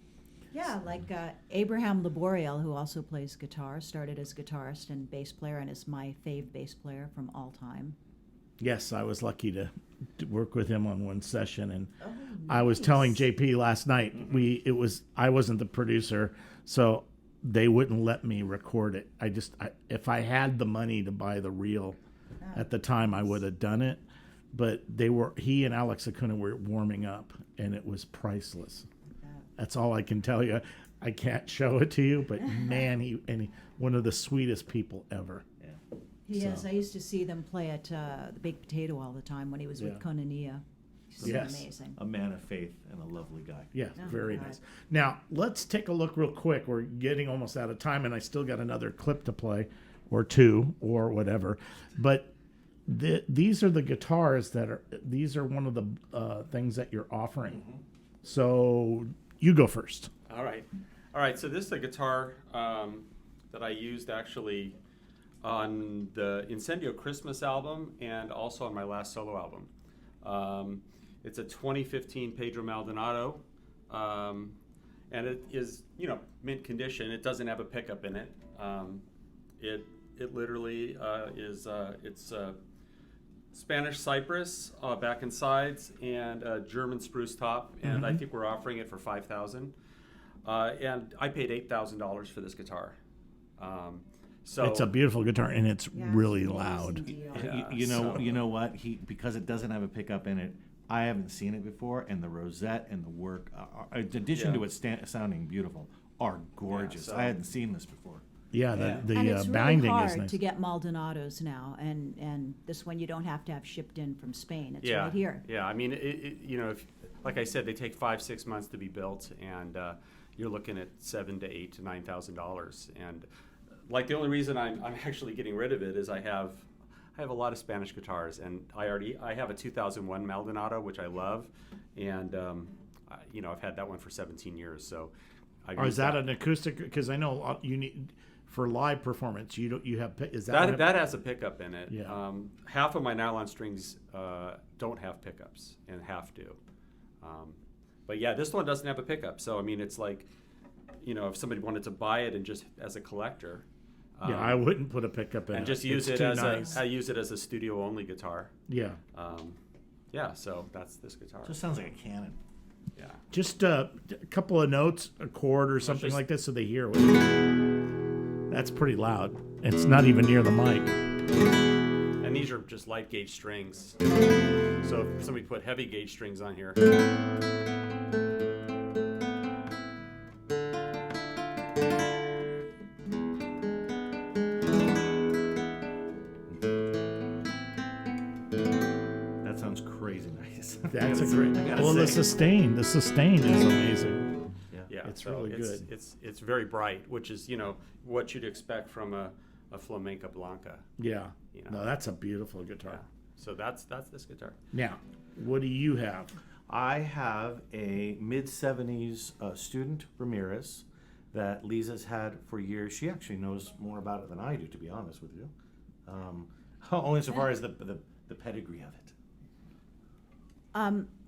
Yeah, like Abraham Laboriel, who also plays guitar, started as guitarist and bass player, and is my fave bass player from all time. yes, I was lucky to work with him on one session, and Oh, I was telling nice. JP last night I wasn't the producer, so they wouldn't let me record it. If I had the money to buy the reel at the time, I would have done it. But he and Alex Acuna were warming up, and it was priceless. That's all I can tell you. I can't show it to you, but man, he one of the sweetest people ever. He So- is. I used to see them play at the Baked Potato all the time when he was Yeah. with Konania. He's Yes. amazing. A man of faith and a lovely guy. Yeah, Oh, very God. nice. Now, let's take a look real quick. We're getting almost out of time, and I still got another clip to play, or two, or whatever. But these are the guitars these are one of the things that you're offering. So you go first. All right. So this is a guitar that I used actually on the Incendio Christmas album and also on my last solo album. It's a 2015 Pedro Maldonado, and it is mint condition. It doesn't have a pickup in it. It literally is it's Spanish cypress back and sides and a German spruce top, and I think we're offering it for $5,000. And I paid $8,000 for this guitar. So It's a beautiful guitar, and it's Yeah, really it's an loud. amazing deal. Yeah, You know what? Because it doesn't have a pickup in it. I haven't seen it before, and the rosette and the work, in addition Yeah. to it sounding beautiful, are gorgeous. so- I hadn't seen this before. Yeah, Yeah. the And it's really binding hard is nice. to get Maldonados now, and this one you don't have to have shipped in from Spain. It's right here. Yeah, I mean, if, like I said, they take 5-6 months to be built, and you're looking at $7,000 to $8,000 to $9,000. And like the only reason I'm actually getting rid of it is I have a lot of Spanish guitars, and I have a 2001 Maldonado, which I love, and I've had that one for 17 years. So, Or is that an acoustic? Because I know you need for live performance. You have is that that has a pickup in it. Yeah. Half of my nylon strings don't have pickups, and half do. But yeah, this one doesn't have a pickup. So I mean, it's like, if somebody wanted to buy it and just as a collector, yeah, I wouldn't put a pickup in and it. just use It's it too as nice. I use it as a studio only guitar. Yeah, Yeah, so that's this guitar. Just sounds like a cannon. Yeah. just a couple of notes, a chord or something just- like this, so they hear. That's pretty loud. It's not even near the mic. And these are just light gauge strings. So if somebody put heavy gauge strings on here. That sounds crazy nice. That's a great. I gotta Well, the say. sustain is amazing. Yeah, It's so really good. It's very bright, which is what you'd expect from a flamenca blanca. Yeah, You know. no, that's a beautiful guitar. Yeah. So that's this guitar. Now, what do you have? I have a mid-70s student Ramirez that Liza's had for years. She actually knows more about it than I do, to be honest with you. Only so far as the pedigree of it.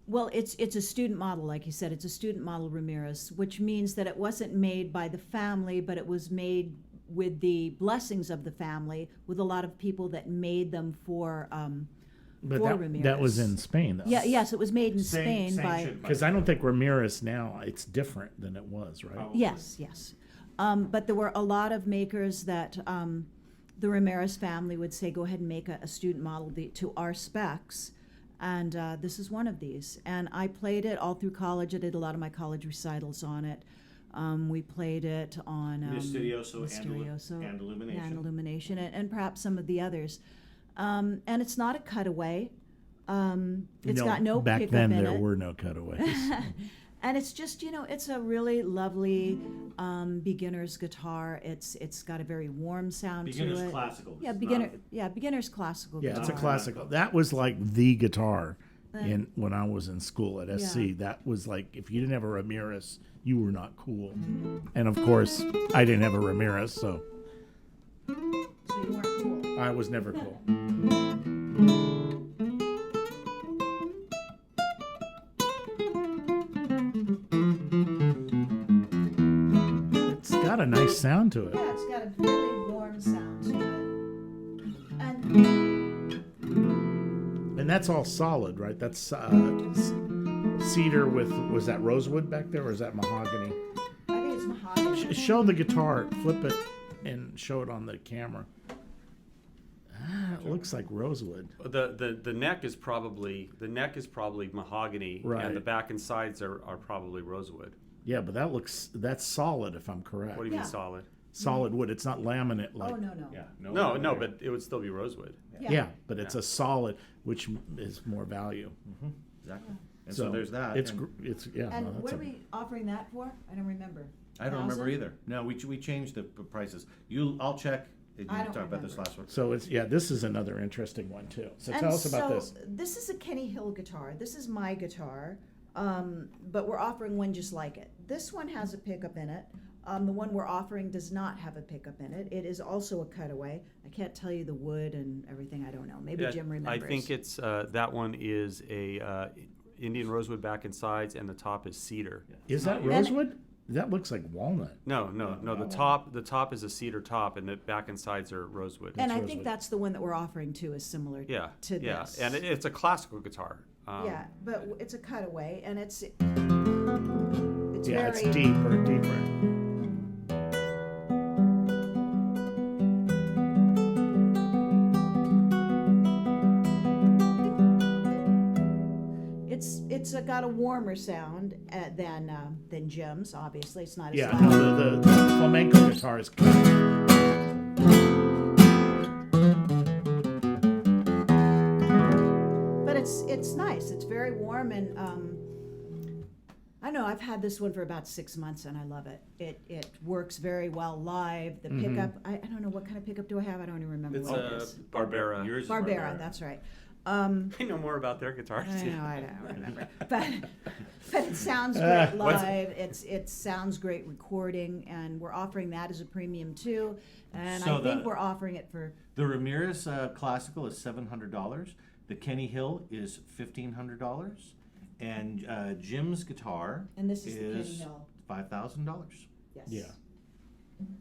Well, it's a student model, like you said. It's a student model Ramirez, which means that it wasn't made by the family, but it was made with the blessings of the family, with a lot of people that made them for But for that Ramirez. was in Spain, though. Yeah, yes, it was made in Spain by. Because I don't think Ramirez now, it's different than it was, right? Probably. Yes. But there were a lot of makers that the Ramirez family would say, go ahead and make a student model to our specs. And this is one of these. And I played it all through college. I did a lot of my college recitals on it. We played it on Mysterioso Mysterioso, and Illumination. Yeah, and Illumination, and perhaps some of the others. And it's not a cutaway. It's got no back pickup then in there it. were no cutaways. And it's just, it's a really lovely beginner's guitar. It's got a very warm sound Beginner's to it. classical. Yeah, beginner's classical Yeah, guitar. it's a classical. That was like the guitar when I was in school at SC. Yeah. That was like, if you didn't have a Ramirez, you were not cool. And of course, I didn't have a Ramirez, so So you weren't cool. I was never cool. It's got a nice sound to it. Yeah, it's got a really warm sound to it. And And that's all solid, right? That's cedar with, was that rosewood back there or is that mahogany? I think it's mahogany. Show the guitar, flip it, and show it on the camera. It looks like rosewood. The neck is probably mahogany, Right. and the back and sides are probably rosewood. Yeah, but that's solid if I'm correct. What do you Yeah. mean solid? Solid wood. It's not laminate like. Oh, no. Yeah. No, but it would still be rosewood. Yeah, but it's a solid, which is more value. Exactly. And so there's that. It's and yeah. And no, that's what a- are we offering that for? I don't remember. I don't remember 1,000? either. No, we changed the prices. I'll check. You I don't talked about this remember. last one. So this is another interesting one too. So And tell us about so this. This is a Kenny Hill guitar. This is my guitar, but we're offering one just like it. This one has a pickup in it. The one we're offering does not have a pickup in it. It is also a cutaway. I can't tell you the wood and everything. I don't know. Maybe Yeah, Jim remembers. I think it's that one is a Indian rosewood back and sides, and the top is cedar. Is that And- rosewood? That looks like walnut. No. The top is a cedar top, and the back and sides are rosewood. And I rosewood. think that's the one that we're offering too, is similar yeah, to yeah, this. and it's a classical guitar. Yeah, but it's a cutaway, and it's Yeah, very it's deeper. it's got a warmer sound than Jim's. Obviously, it's not as Yeah, loud. no, the flamenco guitar is But it's nice. It's very warm, and I know I've had this one for about 6 months, and I love it. It works very well live. The pickup, I don't know what kind of pickup do I have. I don't even remember It's what it a is. Barbera. Yours is Barbera, that's right. I know more about their guitars. I know, I don't remember. But it sounds great What's- live. It sounds great recording, and we're offering that as a premium too. And So I think the- we're offering it for The Ramirez Classical is $700. The Kenny Hill is $1,500, and Jim's guitar And this is the Kenny is Hill. $5,000. yes. Yeah.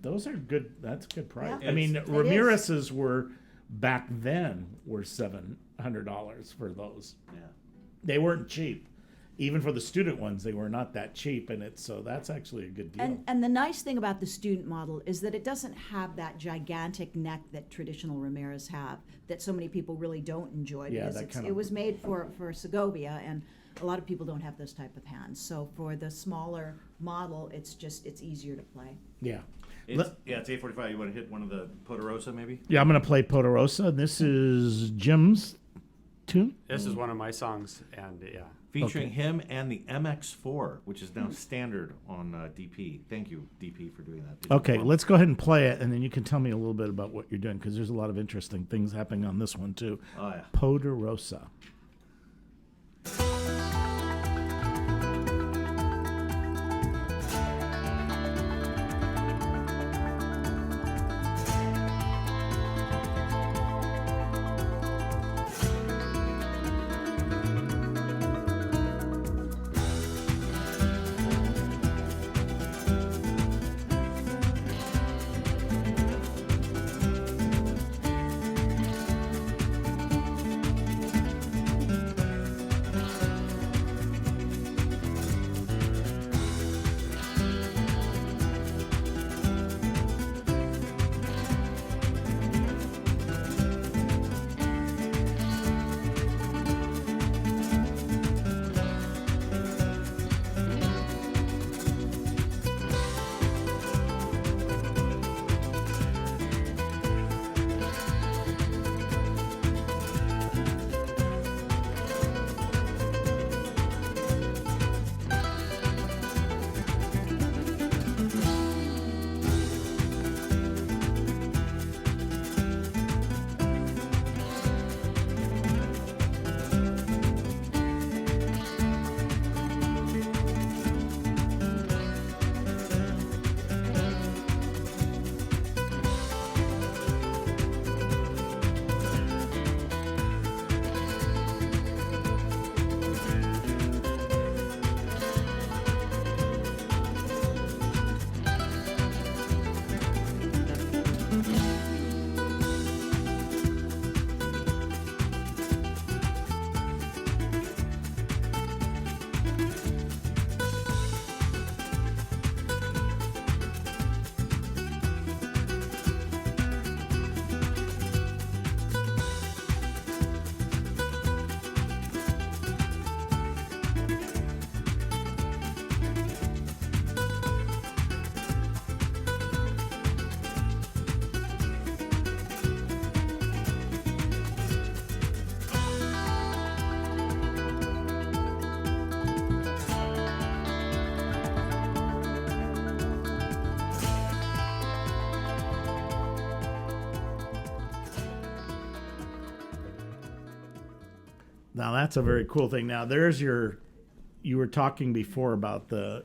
Those are good. That's a good price. Yeah. I mean, It is. Ramirez's were back then were $700 for those. Yeah. They weren't cheap. Even for the student ones, they were not that cheap, and so that's actually a good deal. And the nice thing about the student model is that it doesn't have that gigantic neck that traditional Ramirez have, that so many people really don't enjoy. Yeah, because that it's- kind it of- was made for Segovia, and a lot of people don't have those type of hands. So for the smaller model, it's easier to play. yeah. It's 8:45. You want to hit one of the Poderosa maybe? Yeah, I'm going to play Poderosa. This is Jim's tune. This is one of my songs, and yeah. Featuring him and the MX4, which is now standard on DP. Thank you, DP, for doing that. Okay, let's go ahead and play it, and then you can tell me a little bit about what you're doing, because there's a lot of interesting things happening on this one, too. Oh, yeah. Poderosa. Now that's a very cool thing. Now there's your. You were talking before about the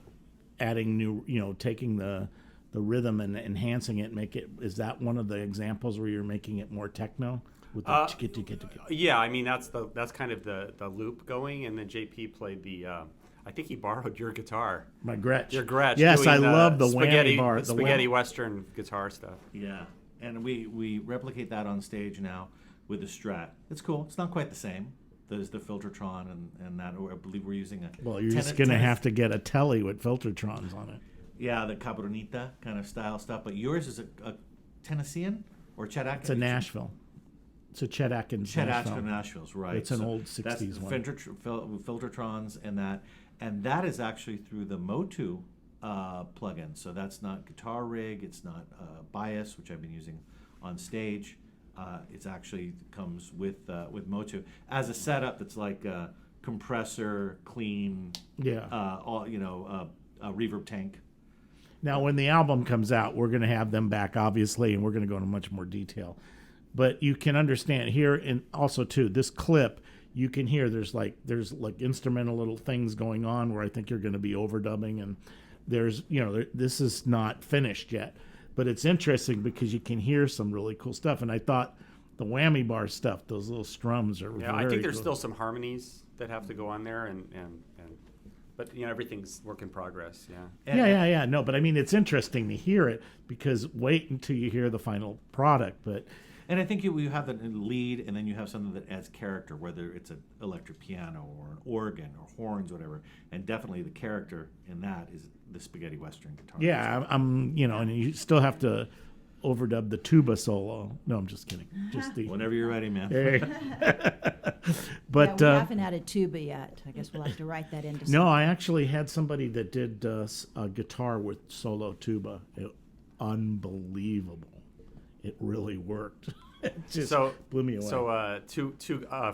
adding new, taking the rhythm and enhancing it. Make it. Is that one of the examples where you're making it more techno with the Yeah, I mean that's kind of the loop going, and then JP played the. I think he borrowed your guitar. My Gretsch. Your Gretsch. Yes, I doing love the spaghetti whammy bar. The spaghetti western guitar stuff. Yeah, and we replicate that on stage now with the Strat. It's cool. It's not quite the same. There's the Filtertron and that. I believe we're using a. Well, you're just gonna have to get a telly with Filtertrons on it. Yeah, the Cabronita kind of style stuff. But yours is a Tennessean or Chet Atkins? It's a Nashville. It's a Chet Atkins. Chet Atkins Nashville's, right. It's an old 60s that's one. Filtertrons and that is actually through the Motu plugin. So that's not Guitar Rig, it's not Bias, which I've been using on stage. It's actually comes with Motu as a setup that's like a compressor, clean, all a reverb tank. Now, when the album comes out, we're going to have them back, obviously, and we're going to go into much more detail. But you can understand here, and also too, this clip, you can hear there's like instrumental little things going on where I think you're going to be overdubbing, and there's this is not finished yet, but it's interesting because you can hear some really cool stuff. And I thought the whammy bar stuff, those little strums are I think there's cool. still some harmonies that have to go on there, but everything's work in progress. Yeah. Yeah. No, but I mean, it's interesting to hear it because wait until you hear the final product. But and I think you have the lead, and then you have something that adds character, whether it's an electric piano or an organ or horns, whatever. And definitely the character in that is the spaghetti western guitar. Yeah, and you still have to overdub the tuba solo. No, I'm just kidding. Just the Whenever you're ready, man. But we haven't added tuba yet. I guess we'll have to write that into. No, I actually had somebody that did a guitar with solo tuba. Unbelievable. It really worked. It just blew me away. So two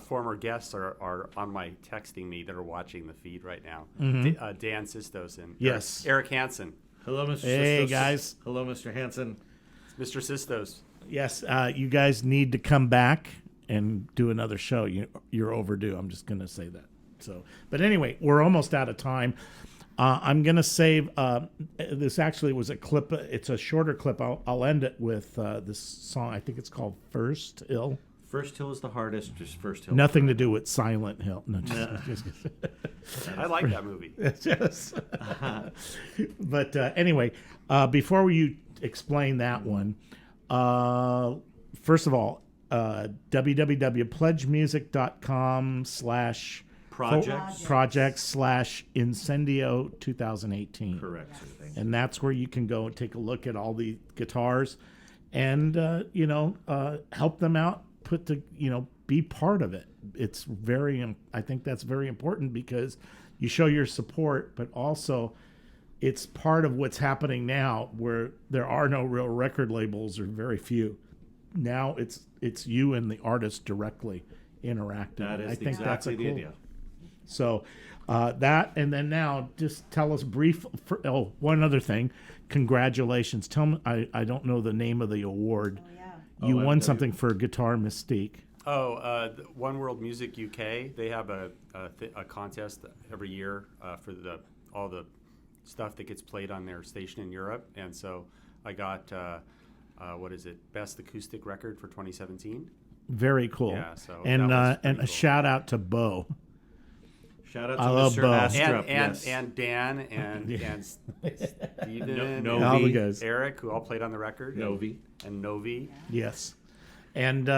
former guests are on my texting me that are watching the feed right now. Mm-hmm. Dan Sistos and yes. Eric Hansen. Hello, Mr. Hey, Sistos. guys. Hello, Mr. Hansen. Mr. Sistos. Yes, you guys need to come back and do another show. You're overdue. I'm just going to say that. So, but anyway, we're almost out of time. I'm going to save. This actually was a clip. It's a shorter clip. I'll end it with this song. I think it's called First Hill. First Hill is the hardest. Just First Hill. Nothing to do with Silent Hill. No, just I like that movie. Yes. But anyway, before you explain that one, first of all, www.pledgemusic.com/project/Incendio 2018. Correct. And that's where you can go and take a look at all the guitars and, help them out, be part of it. It's I think that's very important because you show your support, but also it's part of what's happening now where there are no real record labels or very few. Now it's you and the artist directly interacting. That is I think that's exactly a the cool. idea. So that, and then now just tell us one other thing. Congratulations. Tell me, I don't know the name of the award. Oh, yeah. You won something for Guitar Mystique. One World Music UK. They have a contest every year for all the stuff that gets played on their station in Europe, and so I got Best Acoustic Record for 2017. Very cool. Yeah, so and that was a cool. shout out to Bo. Shout out to I love Mr. Bo. Astrup. And Dan and Steven All the and guys. Eric, who all played on the record. Novi. And Novi. Yes. And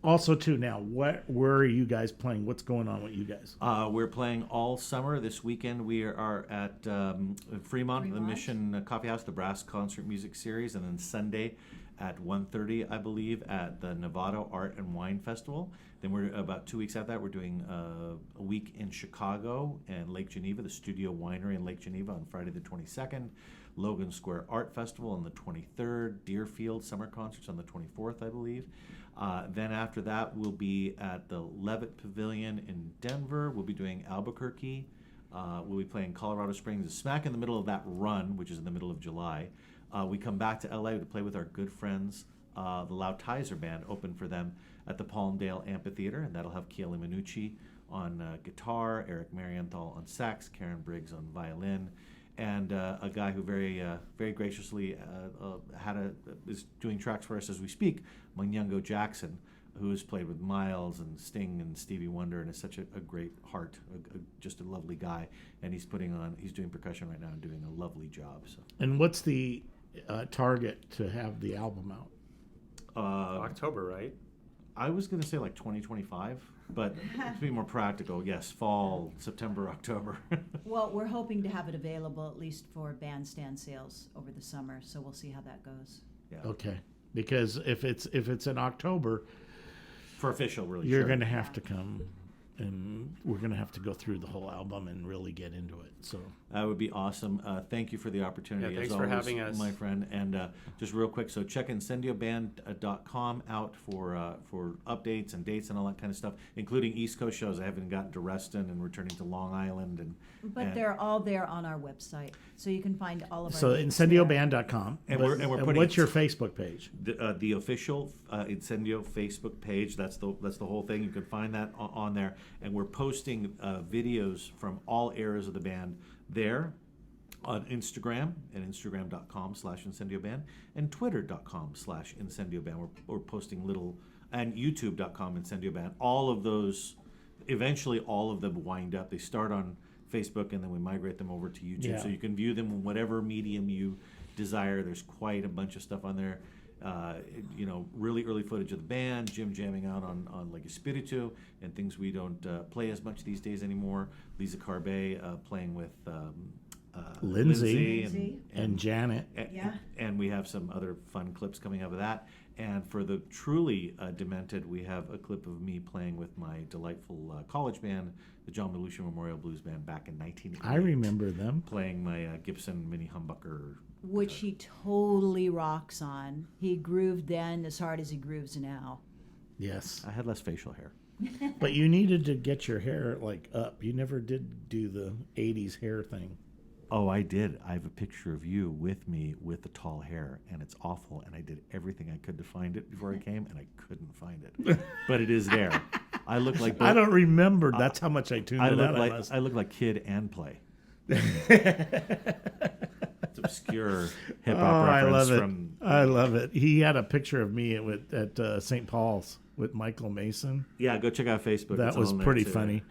also too now, where are you guys playing? What's going on with you guys? We're playing all summer. This weekend we are at Fremont, the Mission Coffee House, the Brass Concert Music Series, and then Sunday at 1:30, I believe, at the Nevada Art and Wine Festival. Then we're about 2 weeks after that. We're doing a week in Chicago and Lake Geneva, the Studio Winery in Lake Geneva on Friday the 22nd. Logan Square Art Festival on the 23rd. Deerfield Summer Concerts on the 24th, I believe. Then after that, we'll be at the Levitt Pavilion in Denver. We'll be doing Albuquerque. We'll be playing Colorado Springs, smack in the middle of that run, which is in the middle of July. We come back to LA to play with our good friends, the Lautizer Band, open for them at the Palmdale Amphitheater, and that'll have Chieli Minucci on guitar, Eric Marienthal on sax, Karen Briggs on violin, and a guy who very graciously is doing tracks for us as we speak, Munyango Jackson, who has played with Miles and Sting and Stevie Wonder and is such a great heart, just a lovely guy. And he's doing percussion right now and doing a lovely job. So. And what's the target to have the album out? October, right? I was going to say like 2025, but to be more practical, yes, fall, September, October. Well, we're hoping to have it available at least for bandstand sales over the summer, so we'll see how that goes. Yeah. Okay, because if it's in October, For official release. you're going to have to come, and we're going to have to go through the whole album and really get into it. So That would be awesome. Thank you for the opportunity. Yeah, thanks as for always, having us. my friend. And just real quick, so check incendioband.com out for updates and dates and all that kind of stuff, including East Coast shows. I haven't gotten to Reston and returning to Long Island. But they're all there on our website, so you can find all of our so dates there. incendioband.com. And we're putting- what's your Facebook page? The official Incendio Facebook page. That's the whole thing. You can find that on there, and we're posting videos from all eras of the band there on Instagram at instagram.com/incendioband and twitter.com/incendioband. We're posting and youtube.com incendioband. All of those, eventually all of them wind up. They start on Facebook and then we migrate them over to YouTube. Yeah. So you can view them in whatever medium you desire. There's quite a bunch of stuff on there. Really early footage of the band, Jim jamming out on like Espiritu and things we don't play as much these days anymore. Liza Carbe playing with Lindsay and Janet. Yeah. And we have some other fun clips coming out of that. And for the truly demented, we have a clip of me playing with my delightful college band, the John Belushi Memorial Blues Band, back in 1988. I remember them. Playing my Gibson Mini Humbucker. Which he totally rocks on. He grooved then as hard as he grooves now. Yes, I had less facial hair. but you needed to get your hair like up. You never did do the '80s hair thing. Oh, I did. I have a picture of you with me with the tall hair, and it's awful. And I did everything I could to find it before I came, and I couldn't find it. But it is there. I look like I don't remember. That's how much I tuned it out. I look like Kid and Play. It's obscure hip hop I reference love it. from. I love it. He had a picture of me at St. Paul's with Michael Mason. Yeah, go check out Facebook. That It's was on there, pretty too. funny.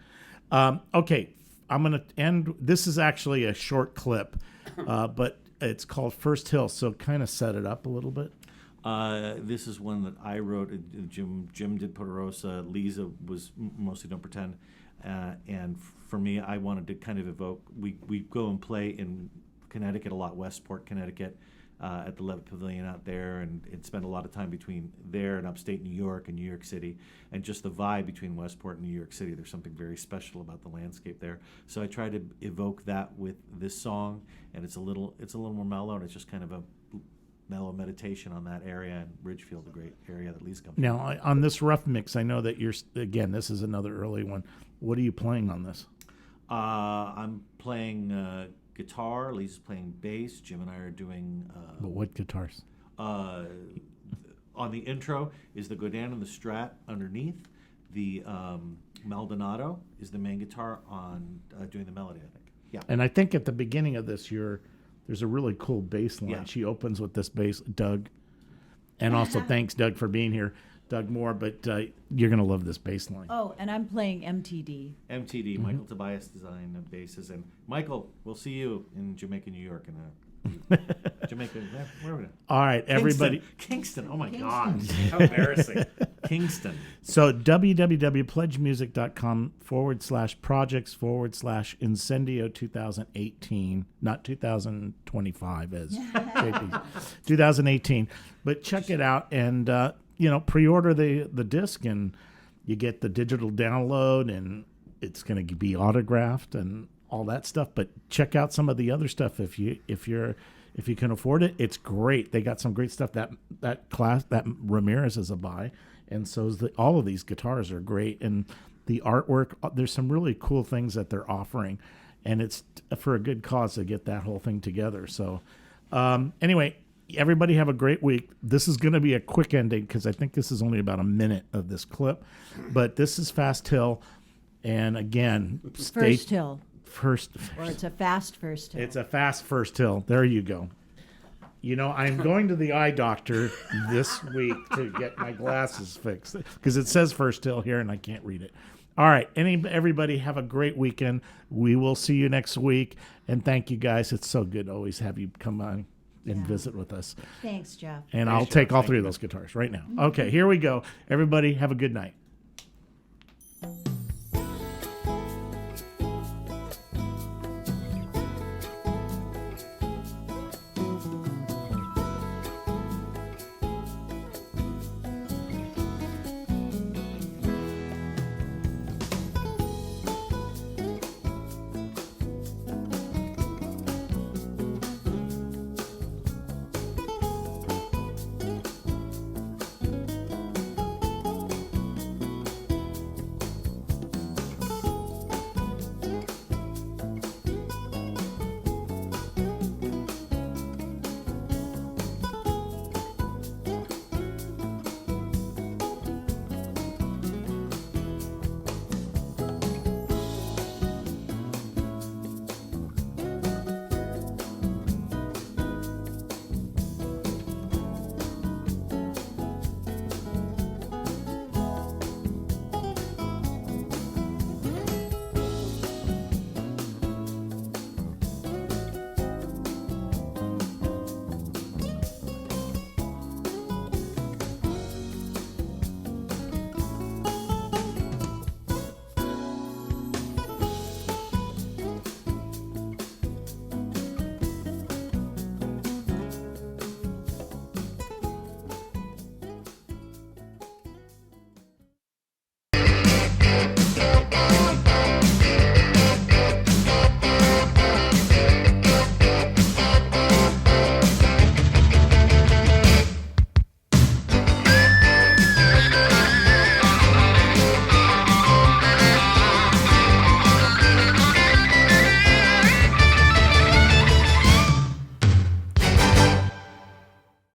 Okay, I'm going to end. This is actually a short clip, but it's called First Hill, so kind of set it up a little bit. This is one that I wrote. Jim did Poderosa. Liza was mostly Don't Pretend. And for me, I wanted to kind of evoke. We go and play in Connecticut a lot, Westport, Connecticut, at the Levitt Pavilion out there, and spent a lot of time between there and upstate New York and New York City, and just the vibe between Westport and New York City. There's something very special about the landscape there. So I tried to evoke that with this song, and it's a little more mellow, and it's just kind of a mellow meditation on that area, and Ridgefield, a great area that Liza comes from. Now, on this rough mix, I know that this is another early one. What are you playing on this? I'm playing guitar. Lisa's playing bass. Jim and I are doing. But what guitars? On the intro is the Godin and the Strat underneath. The Maldonado is the main guitar on doing the melody, I think. Yeah. And I think at the beginning of this, there's a really cool bass line. Yeah. She opens with this bass, Doug. And also thanks, Doug, for being here. Doug Moore, but you're going to love this bass line. Oh, and I'm playing MTD. MTD, Michael Tobias design of basses. And Michael, we'll see you in Jamaica, New York. Jamaica, where are we? All right, everybody. Kingston. Oh, my God. How embarrassing. Kingston. So www.pledgemusic.com/projects/Incendio 2018, not 2025 as JP, 2018. But check it out and pre-order the disc, and you get the digital download, and it's going to be autographed and all that stuff. But check out some of the other stuff if you can afford it. It's great. They got some great stuff. That Ramirez is a buy. And so is all of these guitars are great, and the artwork. There's some really cool things that they're offering, and it's for a good cause to get that whole thing together. So, anyway, everybody have a great week. This is going to be a quick ending because I think this is only about a minute of this clip, but this is Fast Hill, And again, First hill, first. or it's a fast first hill. It's a fast first hill. There you go. You know, I'm going to the eye doctor this week to get my glasses fixed because it says first hill here and I can't read it. All right. Everybody have a great weekend. We will see you next week. And thank you guys. It's so good to always have you come on and visit with us. Thanks, Jeff. And Thanks, I'll take Jeff. all Thank three of you. those guitars right now. Okay, here we go. Everybody have a good night.